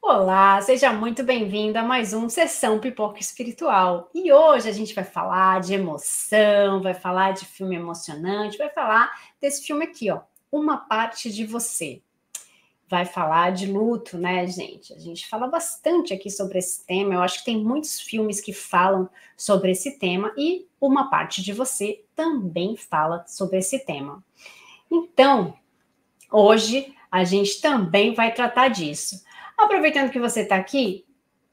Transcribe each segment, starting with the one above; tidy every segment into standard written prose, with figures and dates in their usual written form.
Olá, seja muito bem-vindo a mais um Sessão Pipoca Espiritual. E hoje a gente vai falar de emoção, vai falar de filme emocionante, vai falar desse filme aqui, ó, Uma Parte de Você. Vai falar de luto, né, gente? A gente fala bastante aqui sobre esse tema, eu acho que tem muitos filmes que falam sobre esse tema e Uma Parte de Você também fala sobre esse tema. Então, hoje a gente também vai tratar disso. Aproveitando que você está aqui,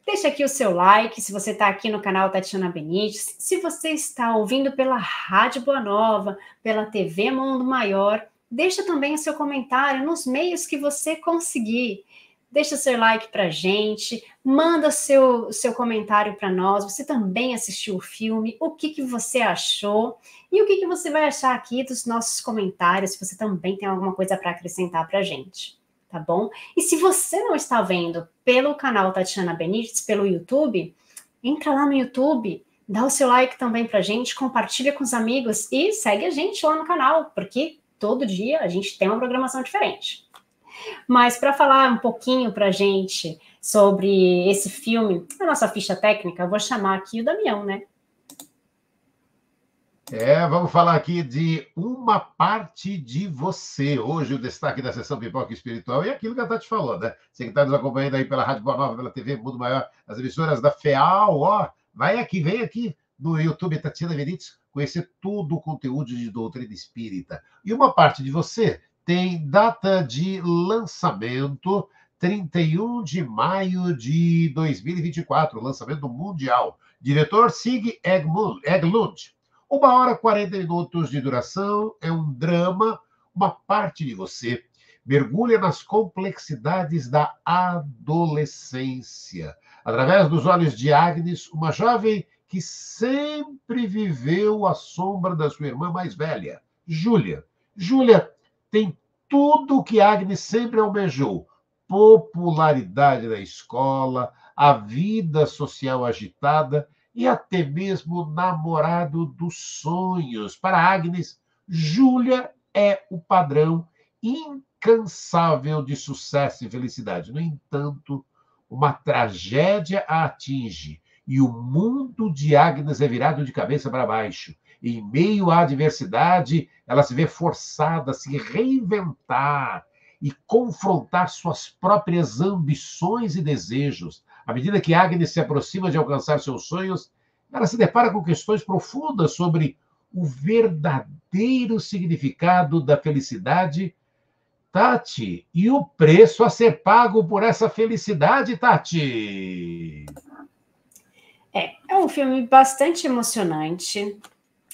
deixa aqui o seu like, se você está aqui no canal Tatiana Benites, se você está ouvindo pela Rádio Boa Nova, pela TV Mundo Maior, deixa também o seu comentário nos meios que você conseguir. Deixa o seu like para a gente, manda o seu comentário para nós, você também assistiu o filme, o que você achou e o que você vai achar aqui dos nossos comentários, se você também tem alguma coisa para acrescentar para a gente. Tá bom? E se você não está vendo pelo canal Tatiana Benites, pelo YouTube, entra lá no YouTube, dá o seu like também pra gente, compartilha com os amigos e segue a gente lá no canal, porque todo dia a gente tem uma programação diferente. Mas para falar um pouquinho pra gente sobre esse filme, a nossa ficha técnica, eu vou chamar aqui o Damião, né? Vamos falar aqui de Uma Parte de Você. Hoje o destaque da sessão Pipoca Espiritual é aquilo que a Tati falou, né? Você que está nos acompanhando aí pela Rádio Boa Nova, pela TV Mundo Maior, as emissoras da FEAL, ó, vem aqui no YouTube Tatiana Benites, conhecer todo o conteúdo de doutrina espírita. E Uma Parte de Você tem data de lançamento 31 de maio de 2024, lançamento mundial. Diretor Sig Eglund. 1 hora e 40 minutos de duração, é um drama, uma parte de você mergulha nas complexidades da adolescência. Através dos olhos de Agnes, uma jovem que sempre viveu à sombra da sua irmã mais velha, Júlia. Júlia tem tudo o que Agnes sempre almejou: popularidade na escola, a vida social agitada e até mesmo o namorado dos sonhos. Para Agnes, Júlia é o padrão incansável de sucesso e felicidade. No entanto, uma tragédia a atinge e o mundo de Agnes é virado de cabeça para baixo. Em meio à adversidade, ela se vê forçada a se reinventar e confrontar suas próprias ambições e desejos. À medida que Agnes se aproxima de alcançar seus sonhos, ela se depara com questões profundas sobre o verdadeiro significado da felicidade, Tati, e o preço a ser pago por essa felicidade, Tati. É um filme bastante emocionante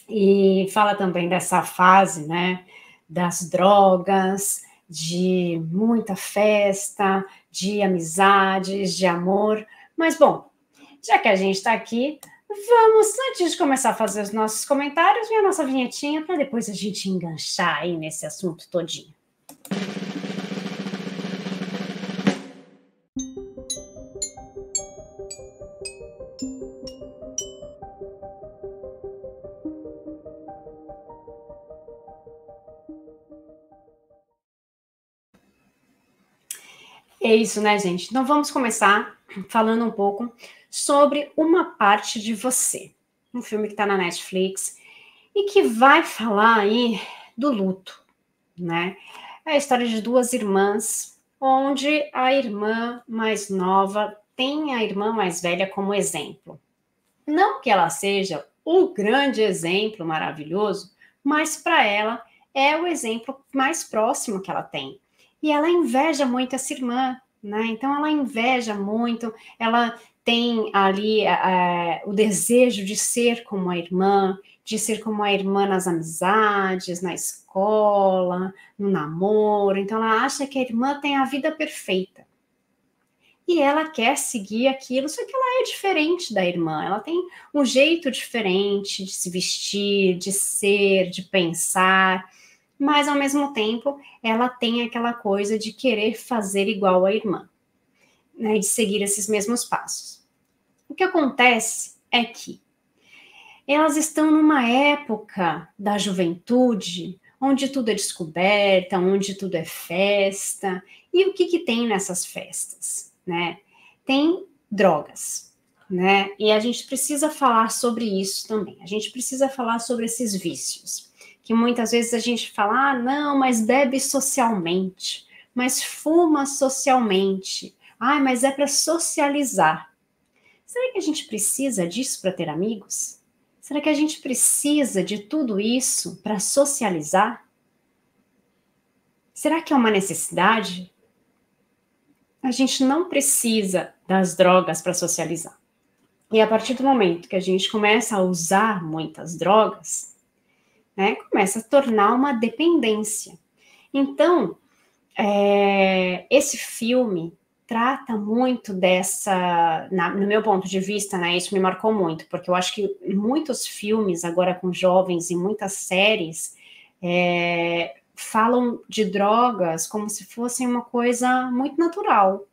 e fala também dessa fase, né, das drogas, de muita festa, de amizades, de amor. Mas, bom, já que a gente está aqui, vamos, antes de começar a fazer os nossos comentários, ver a nossa vinhetinha para depois a gente enganchar aí nesse assunto todinho. É isso, né, gente? Então vamos começar falando um pouco sobre Uma Parte de Você, um filme que está na Netflix e que vai falar aí do luto, né? É a história de duas irmãs, onde a irmã mais nova tem a irmã mais velha como exemplo. Não que ela seja o grande exemplo maravilhoso, mas para ela é o exemplo mais próximo que ela tem. E ela inveja muito essa irmã, né? Então ela inveja muito, ela tem ali o desejo de ser como a irmã, de ser como a irmã nas amizades, na escola, no namoro. Então ela acha que a irmã tem a vida perfeita. E ela quer seguir aquilo, só que ela é diferente da irmã, ela tem um jeito diferente de se vestir, de ser, de pensar, mas ao mesmo tempo ela tem aquela coisa de querer fazer igual à irmã, né, de seguir esses mesmos passos. O que acontece é que elas estão numa época da juventude, onde tudo é descoberta, onde tudo é festa, e o que tem nessas festas, né? tem drogas, né? E a gente precisa falar sobre isso também. A gente precisa falar sobre esses vícios, que muitas vezes a gente fala, ah, não, mas bebe socialmente, mas fuma socialmente, ah, mas é para socializar. Será que a gente precisa disso para ter amigos? Será que a gente precisa de tudo isso para socializar? Será que é uma necessidade? A gente não precisa das drogas para socializar. E a partir do momento que a gente começa a usar muitas drogas, né, começa a tornar uma dependência. Então, esse filme trata muito dessa, no meu ponto de vista, né, isso me marcou muito, porque eu acho que muitos filmes agora com jovens e muitas séries falam de drogas como se fosse uma coisa muito natural,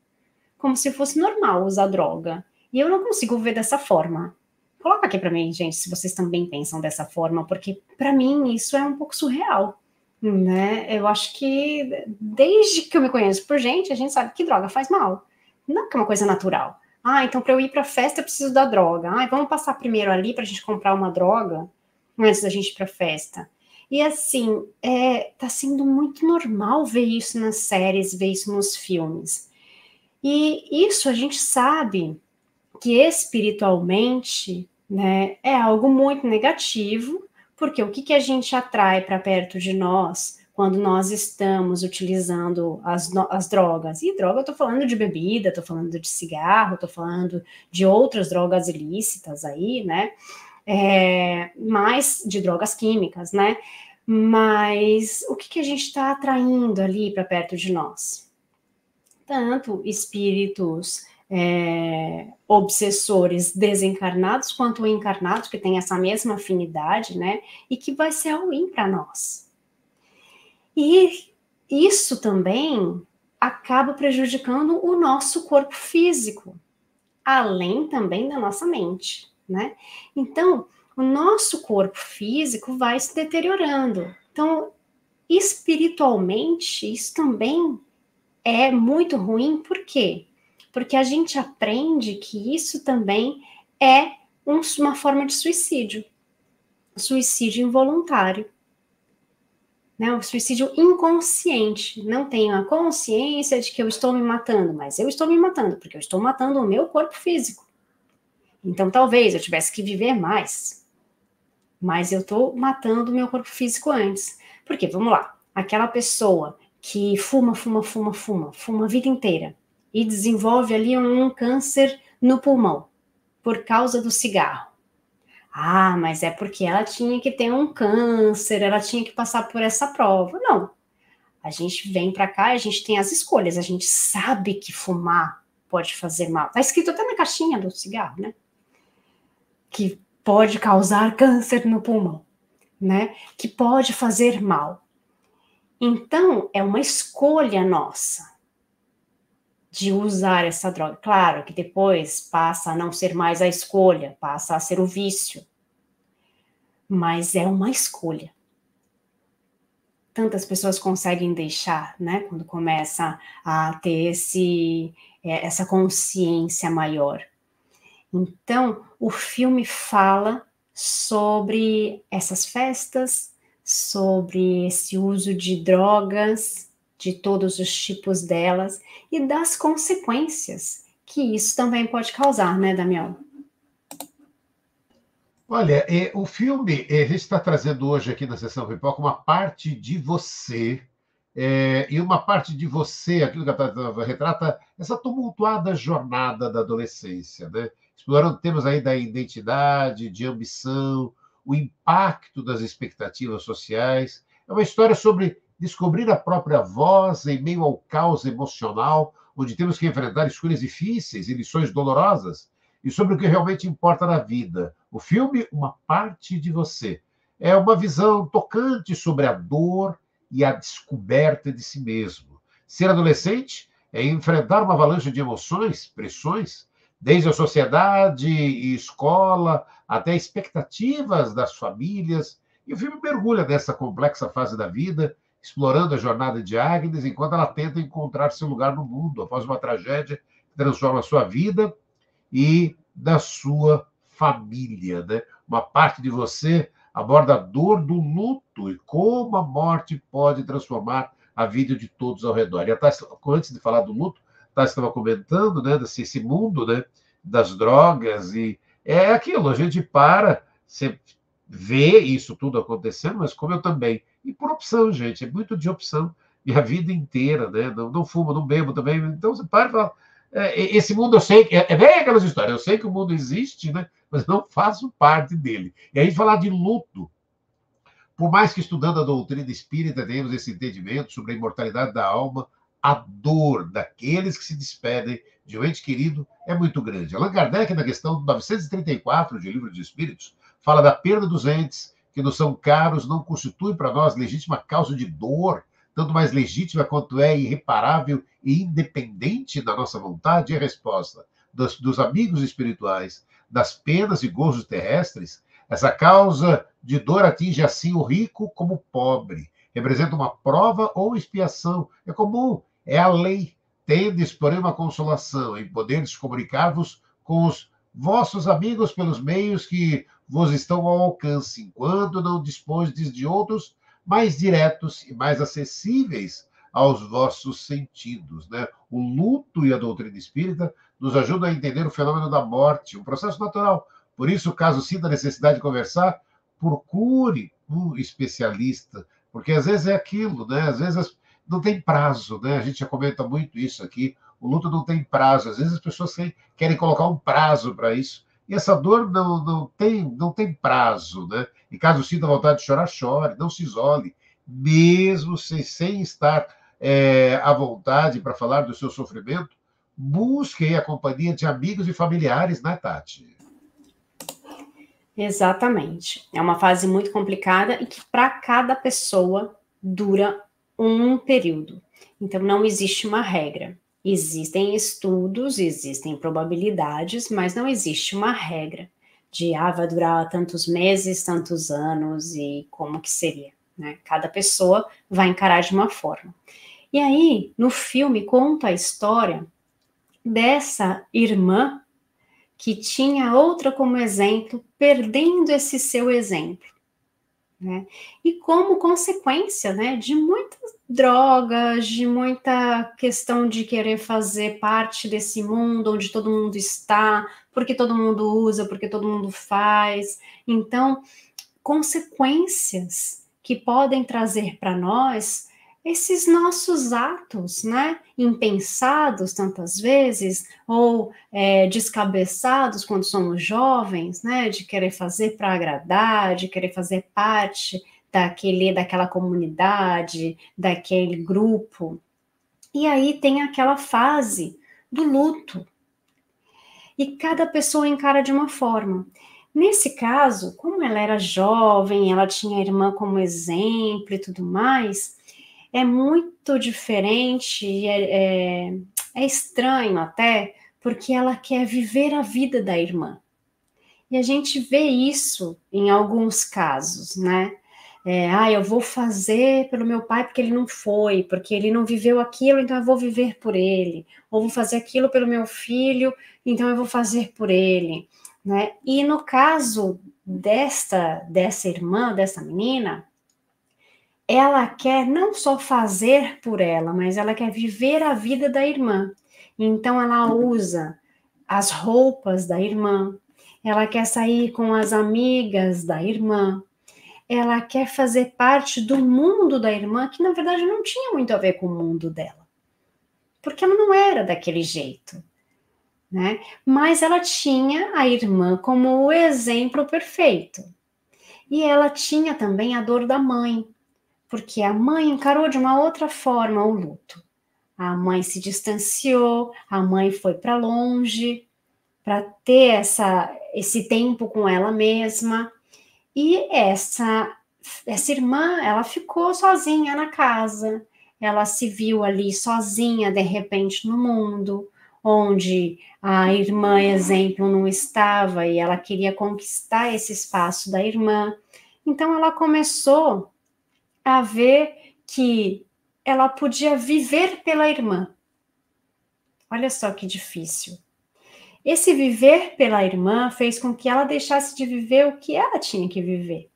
como se fosse normal usar droga. E eu não consigo ver dessa forma. Coloca aqui para mim, gente, se vocês também pensam dessa forma, porque para mim isso é um pouco surreal, né? Eu acho que desde que eu me conheço por gente, a gente sabe que droga faz mal. Não que é uma coisa natural. Ah, então para eu ir para festa eu preciso da droga. Ah, vamos passar primeiro ali para a gente comprar uma droga antes da gente ir para festa. E assim, tá sendo muito normal ver isso nas séries, ver isso nos filmes. E isso a gente sabe que espiritualmente, né, é algo muito negativo, porque o que a gente atrai para perto de nós quando nós estamos utilizando as drogas? E droga, eu estou falando de bebida, estou falando de cigarro, estou falando de outras drogas ilícitas aí, né? Mais de drogas químicas, né? Mas o que a gente está atraindo ali para perto de nós? Tanto espíritos obsessores desencarnados quanto encarnados, que tem essa mesma afinidade, né? E que vai ser ruim para nós. E isso também acaba prejudicando o nosso corpo físico, além também da nossa mente, né? Então, o nosso corpo físico vai se deteriorando. Então, espiritualmente, isso também é muito ruim, por quê? Porque a gente aprende que isso também é uma forma de suicídio involuntário, né? O suicídio inconsciente. Não tenho a consciência de que eu estou me matando, mas eu estou me matando, porque eu estou matando o meu corpo físico. Então, talvez eu tivesse que viver mais, mas eu estou matando o meu corpo físico antes. Porque, vamos lá, aquela pessoa que fuma a vida inteira e desenvolve ali um câncer no pulmão por causa do cigarro. Ah, mas é porque ela tinha que ter um câncer, ela tinha que passar por essa prova. Não. A gente vem para cá, a gente tem as escolhas, a gente sabe que fumar pode fazer mal. Tá escrito até na caixinha do cigarro, né? Que pode causar câncer no pulmão, né? Que pode fazer mal. Então, é uma escolha nossa de usar essa droga. Claro que depois passa a não ser mais a escolha, passa a ser o vício. Mas é uma escolha. Tantas pessoas conseguem deixar, né? Quando começa a ter essa consciência maior. Então, o filme fala sobre essas festas, sobre esse uso de drogas, de todos os tipos delas, e das consequências que isso também pode causar, né, Damião? Olha, o filme, a gente está trazendo hoje aqui na Sessão Pipoca uma parte de você, e uma parte de você, aquilo que a Tata retrata, essa tumultuada jornada da adolescência, né? Explorando temas aí da identidade, de ambição, o impacto das expectativas sociais. É uma história sobre descobrir a própria voz em meio ao caos emocional, onde temos que enfrentar escolhas difíceis e lições dolorosas, e sobre o que realmente importa na vida. O filme, uma parte de você. É uma visão tocante sobre a dor e a descoberta de si mesmo. Ser adolescente é enfrentar uma avalanche de emoções, pressões, desde a sociedade e escola até expectativas das famílias. E o filme mergulha nessa complexa fase da vida, explorando a jornada de Agnes enquanto ela tenta encontrar seu lugar no mundo após uma tragédia transforma a sua vida e da sua família, né? Uma parte de você aborda a dor do luto e como a morte pode transformar a vida de todos ao redor. E a Tassi, antes de falar do luto, a Tassi estava comentando, né, desse mundo, né, das drogas, e é aquilo, a gente para, você vê isso tudo acontecendo, mas como eu também. E por opção, gente, é muito de opção. Minha vida inteira, né? Não fumo, não bebo também. Então você para e fala, esse mundo eu sei, é bem aquelas histórias, eu sei que o mundo existe, né? Mas não faço parte dele. E aí falar de luto, por mais que estudando a doutrina espírita tenhamos esse entendimento sobre a imortalidade da alma, a dor daqueles que se despedem de um ente querido é muito grande. Allan Kardec, na questão 934 de Livro dos Espíritos, fala da perda dos entes que nos são caros, não constitui para nós legítima causa de dor, tanto mais legítima quanto é irreparável e independente da nossa vontade? E a resposta dos amigos espirituais, das penas e gozos terrestres, essa causa de dor atinge assim o rico como o pobre. Representa uma prova ou expiação. É comum, é a lei. Tendes, porém, uma consolação em poderes comunicar-vos com os vossos amigos pelos meios que vos estão ao alcance, enquanto não dispões de outros mais diretos e mais acessíveis aos vossos sentidos, né? O luto e a doutrina espírita nos ajudam a entender o fenômeno da morte, um processo natural. Por isso, caso sinta a necessidade de conversar, procure um especialista, porque às vezes é aquilo, né? Às vezes não tem prazo, né? A gente já comenta muito isso aqui. O luto não tem prazo. Às vezes as pessoas querem colocar um prazo para isso. E essa dor não tem prazo, né? E caso sinta vontade de chorar, chore, não se isole, mesmo sem estar à vontade para falar do seu sofrimento, busque a companhia de amigos e familiares, né, Tati? Exatamente. É uma fase muito complicada e que para cada pessoa dura um período. Então não existe uma regra. Existem estudos, existem probabilidades, mas não existe uma regra de vai durar tantos meses, tantos anos e como que seria, né? Cada pessoa vai encarar de uma forma. E aí, no filme conta a história dessa irmã que tinha outra como exemplo, perdendo esse seu exemplo, né? E como consequência, né, de muitas drogas, de muita questão de querer fazer parte desse mundo onde todo mundo está, porque todo mundo usa, porque todo mundo faz. Então, consequências que podem trazer para nós esses nossos atos, né, impensados tantas vezes, ou descabeçados quando somos jovens, né, de querer fazer para agradar, de querer fazer parte daquela comunidade, daquele grupo. E aí tem aquela fase do luto. E cada pessoa encara de uma forma. Nesse caso, como ela era jovem, ela tinha a irmã como exemplo e tudo mais, é muito diferente, é estranho até, porque ela quer viver a vida da irmã. E a gente vê isso em alguns casos, né? Eu vou fazer pelo meu pai porque ele não foi, porque ele não viveu aquilo, então eu vou viver por ele. Ou vou fazer aquilo pelo meu filho, então eu vou fazer por ele, né? E no caso dessa irmã, dessa menina, ela quer não só fazer por ela, mas ela quer viver a vida da irmã. Então ela usa as roupas da irmã, ela quer sair com as amigas da irmã, ela quer fazer parte do mundo da irmã, que na verdade não tinha muito a ver com o mundo dela, porque ela não era daquele jeito, né? Mas ela tinha a irmã como o exemplo perfeito. E ela tinha também a dor da mãe, porque a mãe encarou de uma outra forma o luto. A mãe se distanciou, a mãe foi para longe para ter esse tempo com ela mesma. E essa irmã, ela ficou sozinha na casa, ela se viu ali sozinha, de repente, no mundo, onde a irmã, exemplo, não estava, e ela queria conquistar esse espaço da irmã. Então, ela começou a ver que ela podia viver pela irmã. Olha só que difícil. Esse viver pela irmã fez com que ela deixasse de viver o que ela tinha que viver.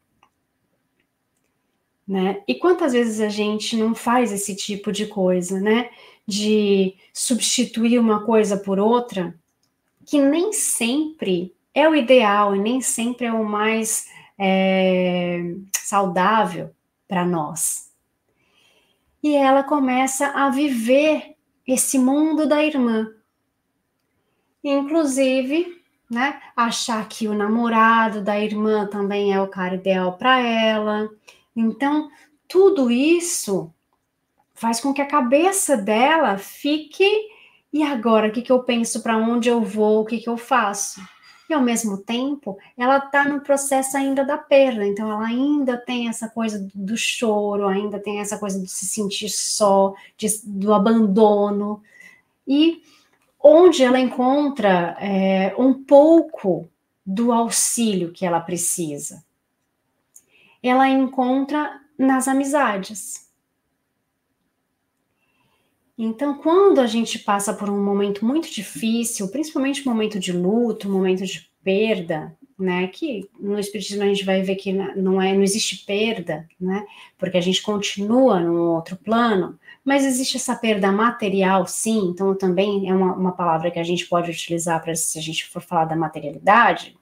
Né? E quantas vezes a gente não faz esse tipo de coisa, né? De substituir uma coisa por outra, que nem sempre é o ideal e nem sempre é o mais saudável para nós. E ela começa a viver esse mundo da irmã. Inclusive, né, achar que o namorado da irmã também é o cara ideal para ela. Então, tudo isso faz com que a cabeça dela fique, e agora, o que eu penso, para onde eu vou, o que eu faço? E, ao mesmo tempo, ela está no processo ainda da perda, então ela ainda tem essa coisa do choro, ainda tem essa coisa de se sentir só, do abandono, e onde ela encontra um pouco do auxílio que ela precisa. Ela encontra nas amizades. Então, quando a gente passa por um momento muito difícil, principalmente um momento de luto, um momento de perda, né, que no Espiritismo a gente vai ver que não existe perda, né, porque a gente continua num outro plano, mas existe essa perda material, sim, então também é uma palavra que a gente pode utilizar para, se a gente for falar da materialidade,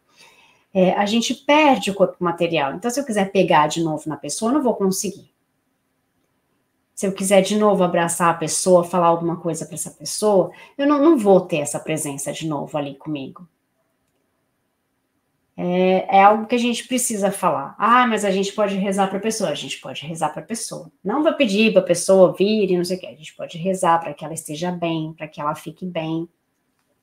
a gente perde o corpo material, então se eu quiser pegar de novo na pessoa, eu não vou conseguir. Se eu quiser de novo abraçar a pessoa, falar alguma coisa para essa pessoa, eu não vou ter essa presença de novo ali comigo. É algo que a gente precisa falar. Ah, mas a gente pode rezar para a pessoa. A gente pode rezar para a pessoa. Não vai pedir para a pessoa vir e não sei o quê. A gente pode rezar para que ela esteja bem, para que ela fique bem.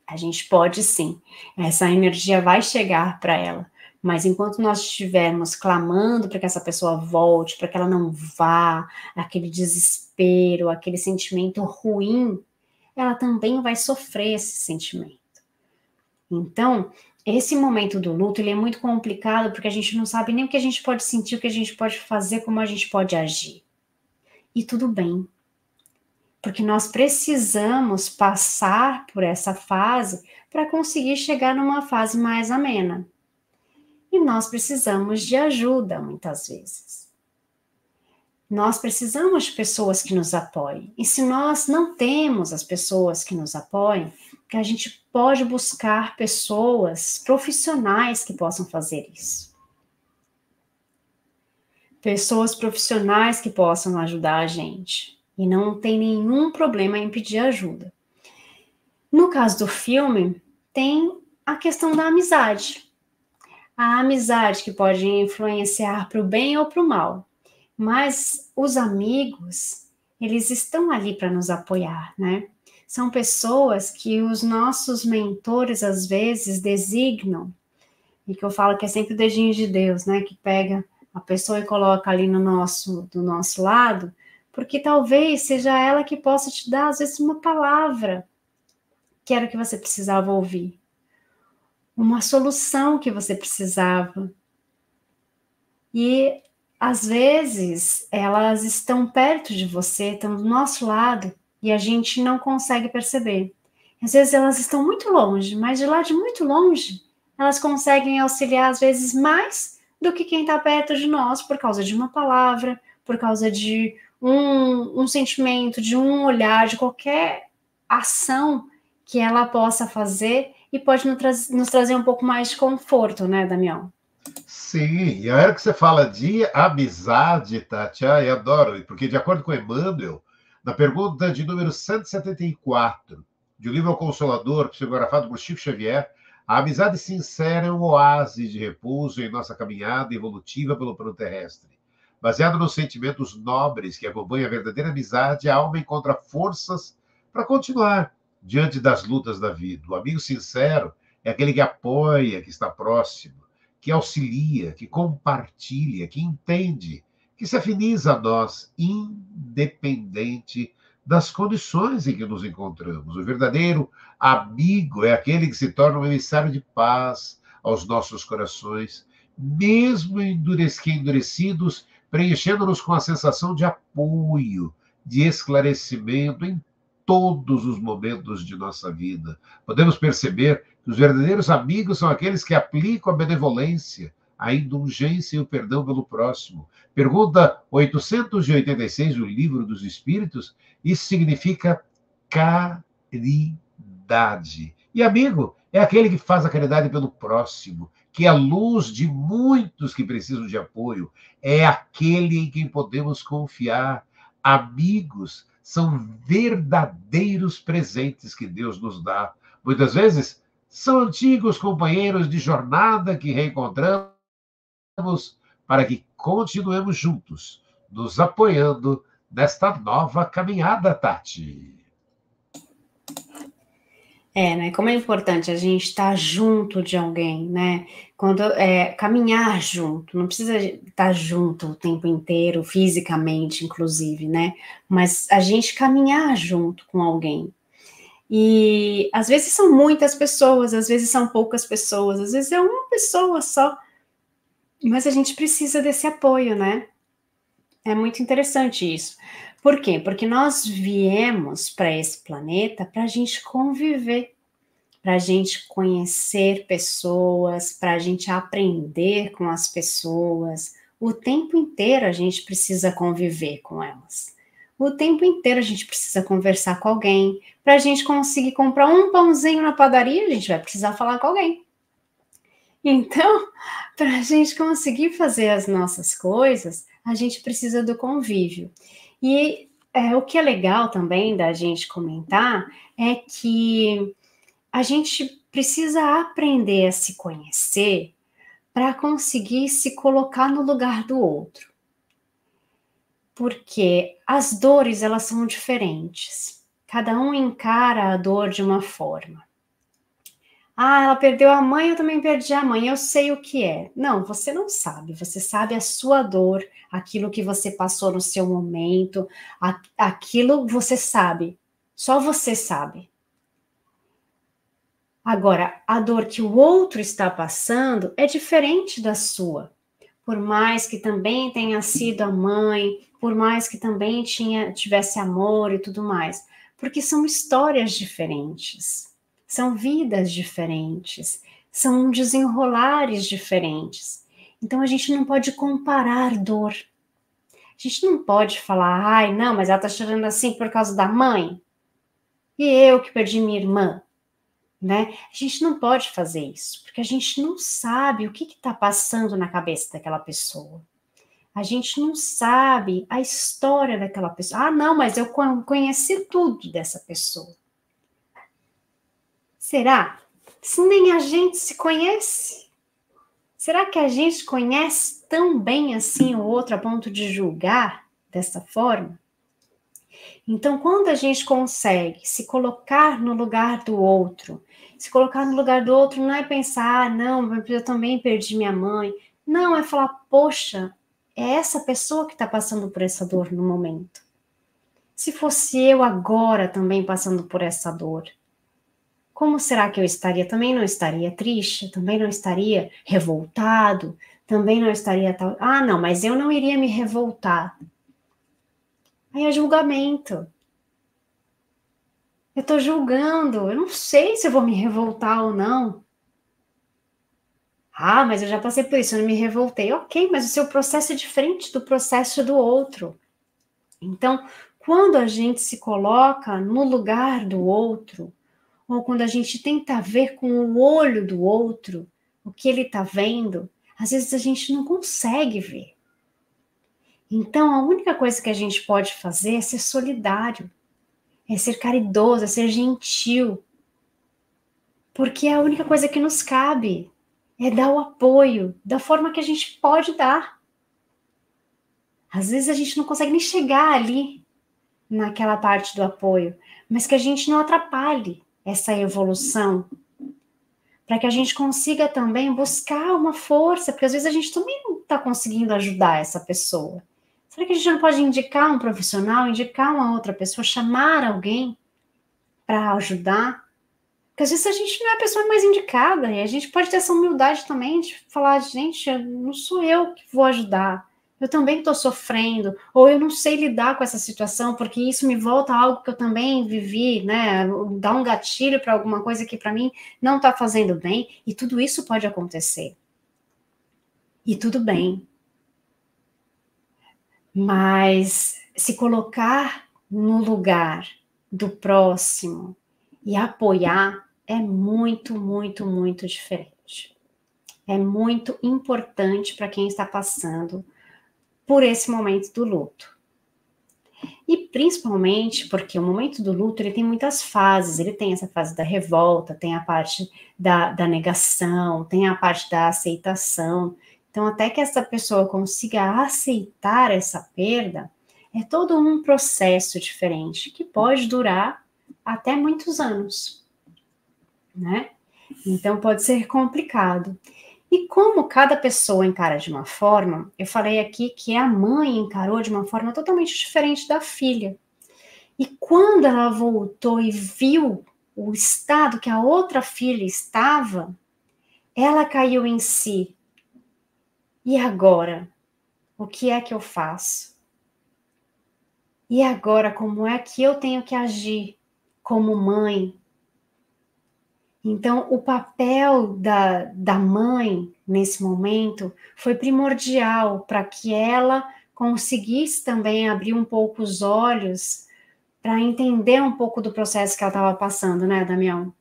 A gente pode sim. Essa energia vai chegar para ela. Mas enquanto nós estivermos clamando para que essa pessoa volte, para que ela não vá, aquele desespero, aquele sentimento ruim, ela também vai sofrer esse sentimento. Então, esse momento do luto, ele é muito complicado, porque a gente não sabe nem o que a gente pode sentir, o que a gente pode fazer, como a gente pode agir. E tudo bem. Porque nós precisamos passar por essa fase para conseguir chegar numa fase mais amena. E nós precisamos de ajuda, muitas vezes. Nós precisamos de pessoas que nos apoiem. E se nós não temos as pessoas que nos apoiem, que a gente pode buscar pessoas profissionais que possam fazer isso. Pessoas profissionais que possam ajudar a gente. E não tem nenhum problema em pedir ajuda. No caso do filme, tem a questão da amizade. A amizade que pode influenciar para o bem ou para o mal. Mas os amigos, eles estão ali para nos apoiar, né? São pessoas que os nossos mentores, às vezes, designam, e que eu falo que é sempre o dedinho de Deus, né? Que pega a pessoa e coloca ali do nosso lado, porque talvez seja ela que possa te dar, às vezes, uma palavra que era o que você precisava ouvir. Uma solução que você precisava. E, às vezes, elas estão perto de você, estão do nosso lado, e a gente não consegue perceber. Às vezes, elas estão muito longe, mas de lá de muito longe, elas conseguem auxiliar, às vezes, mais do que quem está perto de nós, por causa de uma palavra, por causa de um sentimento, de um olhar, de qualquer ação que ela possa fazer, e pode nos trazer um pouco mais de conforto, né, Damião? Sim, e a hora que você fala de amizade, Tati, eu adoro, porque de acordo com Emmanuel, na pergunta de número 174, de O Livro ao Consolador, psicografado por Chico Xavier, a amizade sincera é um oásis de repouso em nossa caminhada evolutiva pelo plano terrestre. Baseado nos sentimentos nobres que acompanham a verdadeira amizade, a alma encontra forças para continuar diante das lutas da vida. O amigo sincero é aquele que apoia, que está próximo, que auxilia, que compartilha, que entende, que se afiniza a nós, independente das condições em que nos encontramos. O verdadeiro amigo é aquele que se torna um emissário de paz aos nossos corações, mesmo endurecidos, preenchendo-nos com a sensação de apoio, de esclarecimento em todos os momentos de nossa vida. Podemos perceber que os verdadeiros amigos são aqueles que aplicam a benevolência, a indulgência e o perdão pelo próximo. Pergunta 886 do Livro dos Espíritos, isso significa caridade. E amigo é aquele que faz a caridade pelo próximo, que é a luz de muitos que precisam de apoio, é aquele em quem podemos confiar. Amigos são verdadeiros presentes que Deus nos dá. Muitas vezes são antigos companheiros de jornada que reencontramos para que continuemos juntos, nos apoiando nesta nova caminhada, Tati. Né? Como é importante a gente estar junto de alguém, né? Caminhar junto, não precisa estar junto o tempo inteiro, fisicamente, inclusive, né? Mas a gente caminhar junto com alguém. E às vezes são muitas pessoas, às vezes são poucas pessoas, às vezes é uma pessoa só. Mas a gente precisa desse apoio, né? É muito interessante isso. Por quê? Porque nós viemos para esse planeta para a gente conviver, para a gente conhecer pessoas, para a gente aprender com as pessoas. O tempo inteiro a gente precisa conviver com elas. O tempo inteiro a gente precisa conversar com alguém. Para a gente conseguir comprar um pãozinho na padaria, a gente vai precisar falar com alguém. Então, para a gente conseguir fazer as nossas coisas, a gente precisa do convívio. E o que é legal também da gente comentar é que a gente precisa aprender a se conhecer para conseguir se colocar no lugar do outro. Porque as dores, elas são diferentes. Cada um encara a dor de uma forma. Ela perdeu a mãe, eu também perdi a mãe, eu sei o que é. Não, você não sabe, você sabe a sua dor, aquilo que você passou no seu momento, aquilo você sabe, só você sabe. Agora, a dor que o outro está passando é diferente da sua. Por mais que também tenha sido a mãe, por mais que também tivesse amor e tudo mais, porque são histórias diferentes. São vidas diferentes, são desenrolares diferentes. Então, a gente não pode comparar dor. A gente não pode falar, não, mas ela tá chorando assim por causa da mãe. E eu que perdi minha irmã, né? A gente não pode fazer isso, porque a gente não sabe o que está passando na cabeça daquela pessoa. A gente não sabe a história daquela pessoa. Não, mas eu conheci tudo dessa pessoa. Será? Se nem a gente se conhece? Será que a gente conhece tão bem assim o outro a ponto de julgar dessa forma? Então, quando a gente consegue se colocar no lugar do outro, se colocar no lugar do outro não é pensar, não, eu também perdi minha mãe. Não, é falar, poxa, é essa pessoa que está passando por essa dor no momento. Se fosse eu agora também passando por essa dor, como será que eu estaria? Também não estaria triste? Também não estaria revoltado? Também não estaria tal... não, mas eu não iria me revoltar. Aí é julgamento. Eu estou julgando, eu não sei se eu vou me revoltar ou não. Mas eu já passei por isso, eu não me revoltei. Ok, mas o seu processo é diferente do processo do outro. Então, quando a gente se coloca no lugar do outro, ou quando a gente tenta ver com o olho do outro o que ele está vendo, às vezes a gente não consegue ver. Então, a única coisa que a gente pode fazer é ser solidário, é ser caridoso, é ser gentil. Porque é a única coisa que nos cabe, é dar o apoio da forma que a gente pode dar. Às vezes a gente não consegue nem chegar ali, naquela parte do apoio, mas que a gente não atrapalhe essa evolução, para que a gente consiga também buscar uma força, porque às vezes a gente também não está conseguindo ajudar essa pessoa. Será que a gente não pode indicar um profissional, indicar uma outra pessoa, chamar alguém para ajudar? Porque às vezes a gente não é a pessoa mais indicada, e a gente pode ter essa humildade também de falar, gente, não sou eu que vou ajudar, eu também estou sofrendo, ou eu não sei lidar com essa situação, porque isso me volta a algo que eu também vivi, né? Dá um gatilho para alguma coisa que para mim não está fazendo bem, e tudo isso pode acontecer. E tudo bem. Mas se colocar no lugar do próximo e apoiar é muito, muito, muito diferente. É muito importante para quem está passando por esse momento do luto. E principalmente porque o momento do luto ele tem muitas fases, ele tem essa fase da revolta, tem a parte da negação, tem a parte da aceitação. Então, até que essa pessoa consiga aceitar essa perda, é todo um processo diferente, que pode durar até muitos anos, né? Então, pode ser complicado. E como cada pessoa encara de uma forma, eu falei aqui que a mãe encarou de uma forma totalmente diferente da filha. E quando ela voltou e viu o estado que a outra filha estava, ela caiu em si. E agora? O que é que eu faço? E agora, como é que eu tenho que agir como mãe? Então, o papel da mãe, nesse momento, foi primordial para que ela conseguisse também abrir um pouco os olhos para entender um pouco do processo que ela estava passando, né, Damião?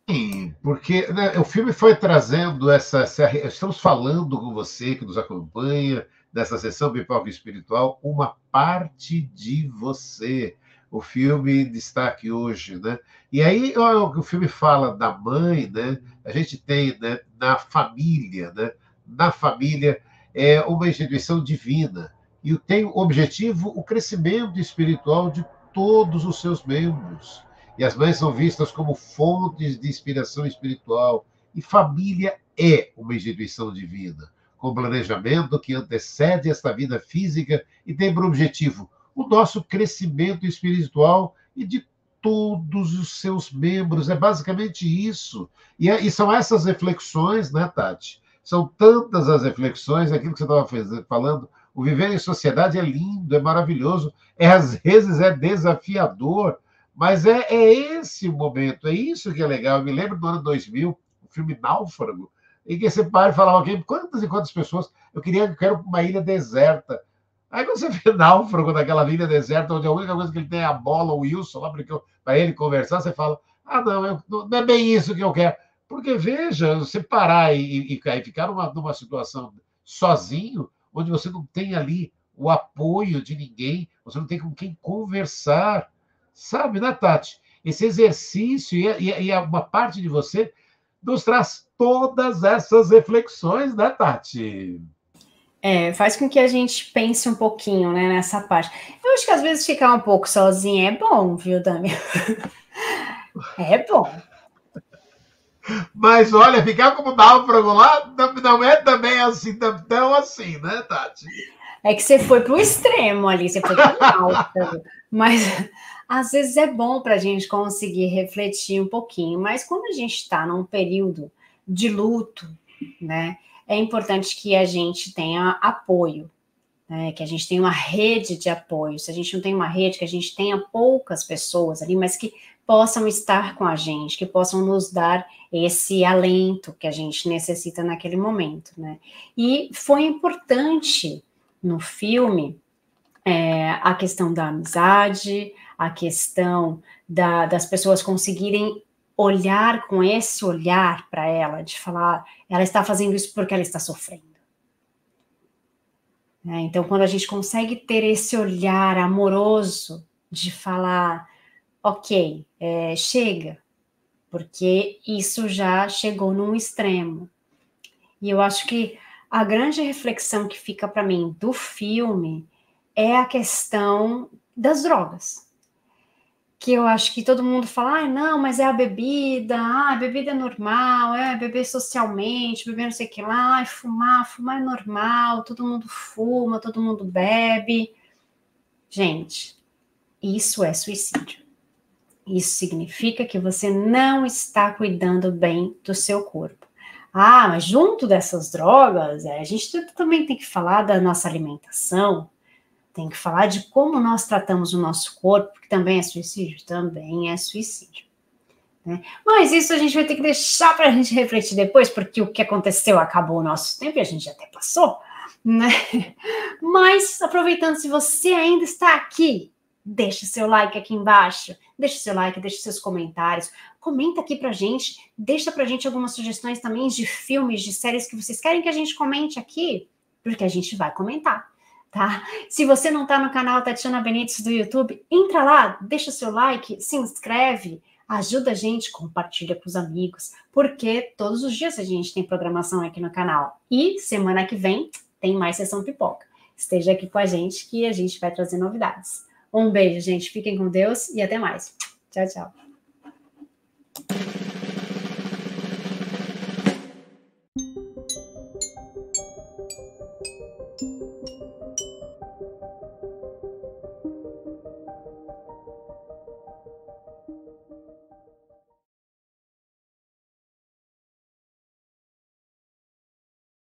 Sim, porque né, o filme foi trazendo essa. Estamos falando com você que nos acompanha nessa sessão Pipoca Espiritual, uma parte de você. O filme destaque hoje, né? E aí o filme fala da mãe, né? A gente tem, né, na família, né? Na família é uma instituição divina e tem o objetivo o crescimento espiritual de todos os seus membros. E as mães são vistas como fontes de inspiração espiritual. E família é uma instituição divina, com planejamento que antecede esta vida física e tem por objetivo o nosso crescimento espiritual e de todos os seus membros. É basicamente isso. E são essas reflexões, né, Tati? São tantas as reflexões, aquilo que você estava falando. O viver em sociedade é lindo, é maravilhoso, às vezes é desafiador, mas é esse o momento, é isso que é legal. Eu me lembro do ano 2000, o filme Náufrago, em que esse pai falava aqui, quantas e quantas pessoas, eu quero uma ilha deserta. Aí quando você vê Náufrago naquela ilha deserta, onde a única coisa que ele tem é a bola, o Wilson, lá para ele conversar, você fala, não, não é bem isso que eu quero. Porque, veja, você parar e ficar numa situação sozinho, onde você não tem ali o apoio de ninguém, você não tem com quem conversar, sabe, né, Tati? Esse exercício e uma parte de você nos traz todas essas reflexões, né, Tati? Faz com que a gente pense um pouquinho, né, nessa parte. Eu acho que às vezes ficar um pouco sozinha é bom, viu, Dami? É bom. Mas olha, ficar como náufrago lá não é também assim, tão assim, né, Tati? É que você foi pro extremo ali, você foi pro náufrago. Mas às vezes é bom para a gente conseguir refletir um pouquinho. Mas quando a gente está num período de luto, né, é importante que a gente tenha apoio, né, que a gente tenha uma rede de apoio. Se a gente não tem uma rede, que a gente tenha poucas pessoas ali, mas que possam estar com a gente, que possam nos dar esse alento que a gente necessita naquele momento, né? E foi importante no filme a questão da amizade, a questão das pessoas conseguirem olhar com esse olhar para ela, de falar, ela está fazendo isso porque ela está sofrendo. Então, quando a gente consegue ter esse olhar amoroso de falar, ok, chega, porque isso já chegou num extremo. E eu acho que a grande reflexão que fica para mim do filme é a questão das drogas. Que eu acho que todo mundo fala, não, mas é a bebida é normal, beber socialmente, beber não sei o que lá, fumar é normal, todo mundo fuma, todo mundo bebe. Gente, isso é suicídio. Isso significa que você não está cuidando bem do seu corpo. Ah, mas junto dessas drogas, a gente também tem que falar da nossa alimentação, tem que falar de como nós tratamos o nosso corpo, que também é suicídio, também é suicídio. Né? Mas isso a gente vai ter que deixar para a gente refletir depois, porque o que aconteceu acabou o nosso tempo e a gente até passou, né? Mas, aproveitando, se você ainda está aqui, deixa seu like aqui embaixo, deixa seu like, deixa seus comentários, comenta aqui pra gente, deixa pra gente algumas sugestões também de filmes, de séries que vocês querem que a gente comente aqui, porque a gente vai comentar, tá? Se você não tá no canal Tatiana Benites do YouTube, entra lá, deixa seu like, se inscreve, ajuda a gente, compartilha com os amigos, porque todos os dias a gente tem programação aqui no canal. E semana que vem tem mais Sessão Pipoca. Esteja aqui com a gente que a gente vai trazer novidades. Um beijo, gente. Fiquem com Deus e até mais. Tchau, tchau.